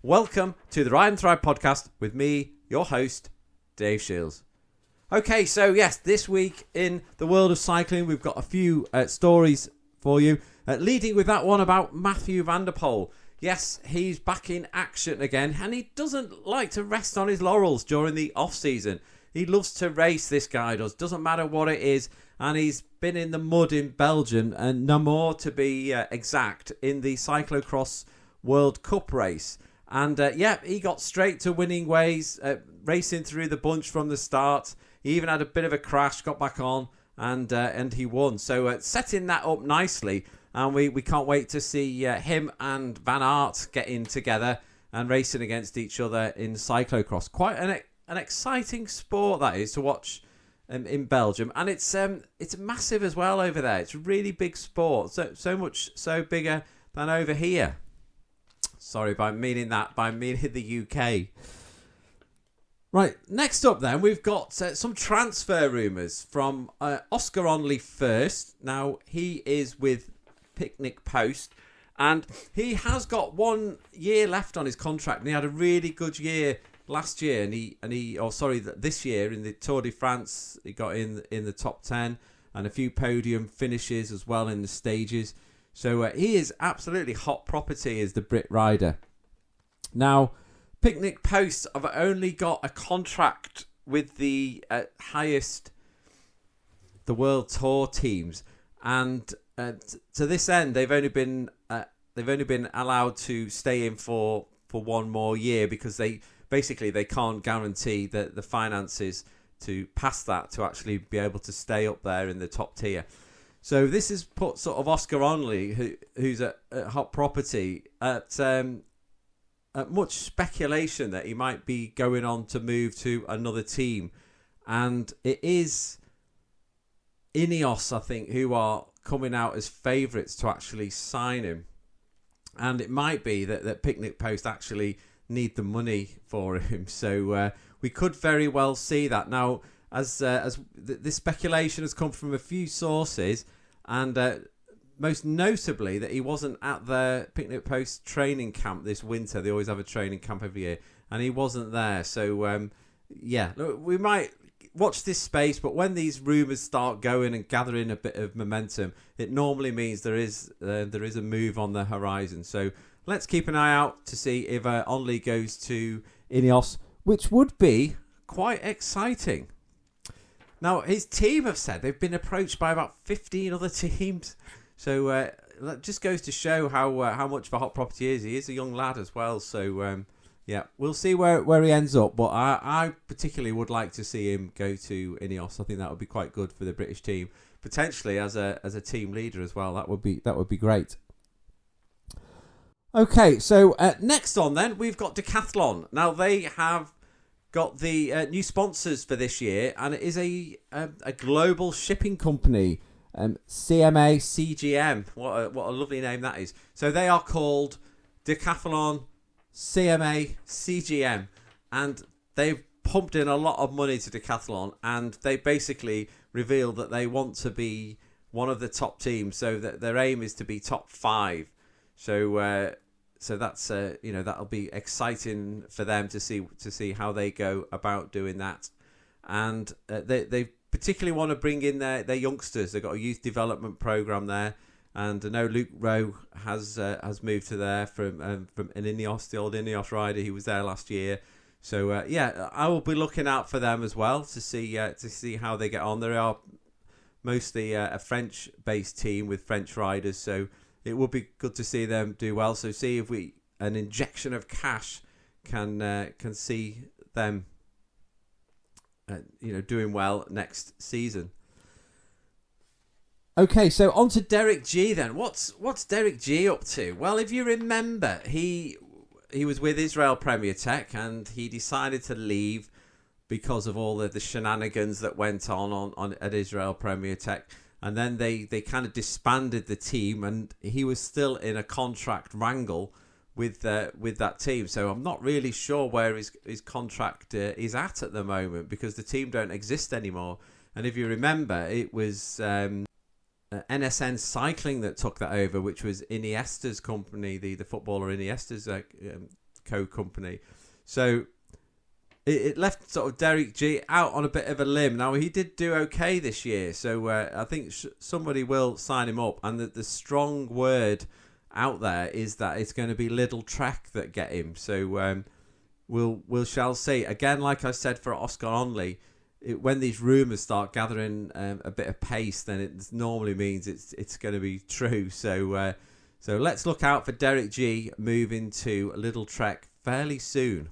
Welcome to the Ride and Thrive podcast with me, your host, Dave Shields. Okay, so yes, this week in the world of cycling, we've got a few stories for you. Leading with that one about Mathieu van der Poel. Yes, he's back in action again, and he doesn't like to rest on his laurels during the off-season. He loves to race, this guy does. Doesn't matter what it is, and he's been in the mud in Belgium, and Namur to be exact, in the Cyclocross World Cup race. And he got straight to winning ways, racing through the bunch from the start. He even had a bit of a crash, got back on, and he won. So setting that up nicely, and we can't wait to see him and Van Aert getting together and racing against each other in cyclocross. Quite an exciting sport that is to watch in Belgium, and it's massive as well over there. It's a really big sport, so much so bigger than over here. Sorry, by meaning the UK. Right, next up then, we've got some transfer rumours from Oscar Onley first. Now, he is with Picnic Post, and he has got 1 year left on his contract, and he had a really good year last year, this year in the Tour de France, he got in the top 10, and a few podium finishes as well in the stages. So he is absolutely hot property as the Brit rider. Now, Picnic Post have only got a contract with the highest, the World Tour teams, and to this end, they've only been allowed to stay in for 1 more year, because they can't guarantee the finances to pass that to actually be able to stay up there in the top tier. So this has put sort of Oscar Onley, who's at hot property, at much speculation that he might be going on to move to another team. And it is INEOS, I think, who are coming out as favourites to actually sign him. And it might be that Picnic Post actually need the money for him. So we could very well see that. Now, as this speculation has come from a few sources, and most notably that he wasn't at the Picnic Post training camp this winter. They always have a training camp every year, and he wasn't there. So we might watch this space, but when these rumours start going and gathering a bit of momentum, it normally means there is a move on the horizon. So let's keep an eye out to see if Onley goes to INEOS, which would be quite exciting. Now, his team have said they've been approached by about 15 other teams. So that just goes to show how much of a hot property he is. He is a young lad as well. So, we'll see where he ends up. But I particularly would like to see him go to INEOS. I think that would be quite good for the British team. Potentially as a team leader as well. That would be great. Okay, so next on then, we've got Decathlon. Now, they have got the new sponsors for this year, and it is a global shipping company, CMA CGM. What a lovely name that is. So they are called Decathlon CMA CGM, and they've pumped in a lot of money to Decathlon, and they basically revealed that they want to be one of the top teams, so that their aim is to be top 5. So that's that'll be exciting for them to see how they go about doing that, and they particularly want to bring in their youngsters. They've got a youth development program there, and I know Luke Rowe has moved to there from an INEOS, the old INEOS rider. He was there last year, so I will be looking out for them as well to see how they get on. They are mostly a French-based team with French riders, so it would be good to see them do well. So see if an injection of cash can see them doing well next season. Okay, so on to Derek G then. What's Derek G up to? Well, if you remember, he was with Israel Premier Tech, and he decided to leave because of all the shenanigans that went on at Israel Premier Tech. And then they kind of disbanded the team, and he was still in a contract wrangle with that team. So I'm not really sure where his contract is at the moment, because the team don't exist anymore. And if you remember, it was NSN Cycling that took that over, which was Iniesta's company, the footballer Iniesta's company. So it left sort of Derek G out on a bit of a limb. Now, he did do okay this year, so I think somebody will sign him up. And the strong word out there is that it's going to be Little Trek that get him. So we'll shall see. Again, like I said for Oscar Onley, when these rumours start gathering a bit of pace, then it normally means it's going to be true. So let's look out for Derek G moving to Little Trek fairly soon.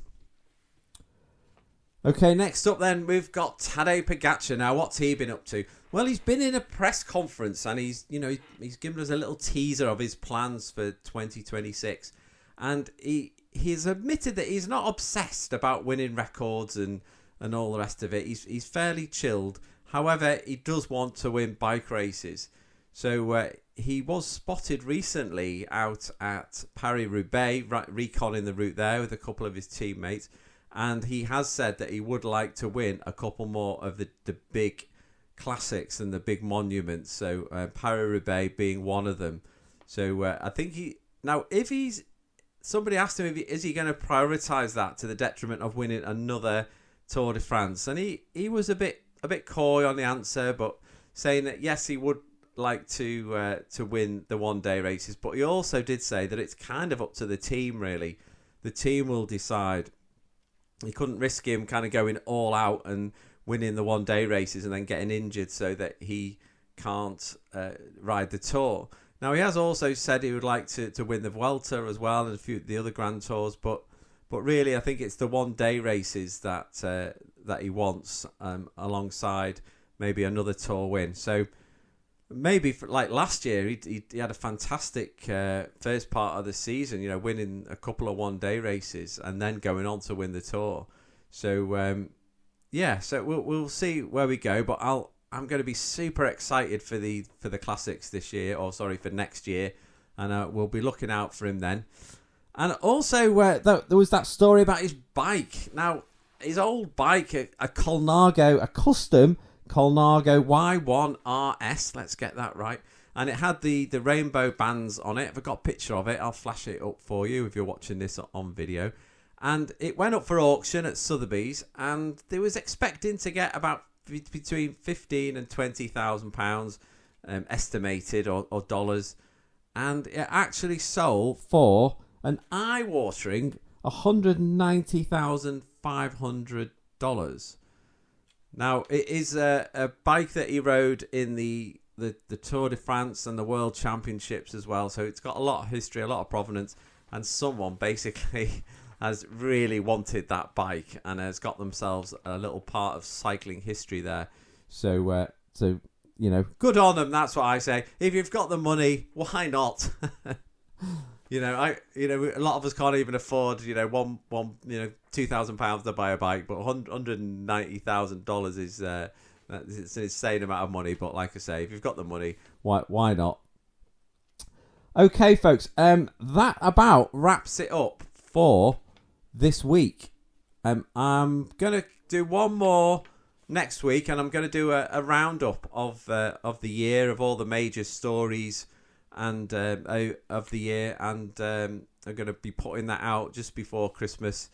Okay, next up then, we've got Tadej Pogacar. Now, what's he been up to? Well, he's been in a press conference and he's given us a little teaser of his plans for 2026. And he's admitted that he's not obsessed about winning records and all the rest of it. He's fairly chilled. However, he does want to win bike races. So he was spotted recently out at Paris-Roubaix, reconning the route there with a couple of his teammates. And he has said that he would like to win a couple more of the big classics and the big monuments. So Paris-Roubaix being one of them. So I think somebody asked him, is he going to prioritise that to the detriment of winning another Tour de France? And he was a bit coy on the answer, but saying that yes, he would like to win the one-day races. But he also did say that it's kind of up to the team, really. The team will decide. He couldn't risk him kind of going all out and winning the one-day races and then getting injured so that he can't ride the Tour. Now, he has also said he would like to win the Vuelta as well and a few of the other Grand Tours, but really I think it's the one-day races that he wants alongside maybe another Tour win. So maybe like last year, he had a fantastic first part of the season, winning a couple of one-day races and then going on to win the Tour. So so we'll see where we go. But I'm going to be super excited for the classics this year, for next year, and we'll be looking out for him then. And also, there was that story about his bike. Now, his old bike, a Colnago, a custom Colnago Y1 RS, let's get that right. And it had the rainbow bands on it. If I've got a picture of it, I'll flash it up for you if you're watching this on video. And it went up for auction at Sotheby's, and they was expecting to get about between £15,000 and £20,000 estimated or dollars. And it actually sold for an eye-watering $190,500. Now, it is a bike that he rode in the Tour de France and the World Championships as well. So it's got a lot of history, a lot of provenance. And someone basically has really wanted that bike and has got themselves a little part of cycling history there. So good on them. That's what I say. If you've got the money, why not? A lot of us can't even afford, £2,000 to buy a bike, but $190,000 is it's an insane amount of money. But like I say, if you've got the money, why not? Okay, folks, that about wraps it up for this week. I'm gonna do one more next week, and I'm gonna do a roundup of the year, of all the major stories and of the year, and I'm going to be putting that out just before Christmas,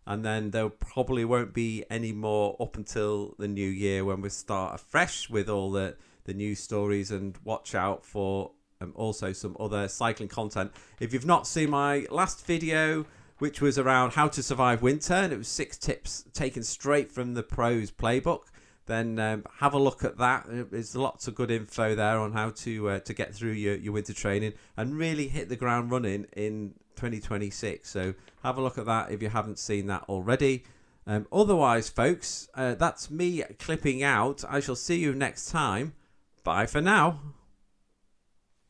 and then there probably won't be any more up until the new year when we start afresh with all the news stories. And watch out for also some other cycling content. If you've not seen my last video, which was around how to survive winter, and it was 6 tips taken straight from the Pros playbook, then have a look at that. There's lots of good info there on how to get through your winter training and really hit the ground running in 2026. So have a look at that if you haven't seen that already. Otherwise, folks, that's me clipping out. I shall see you next time. Bye for now.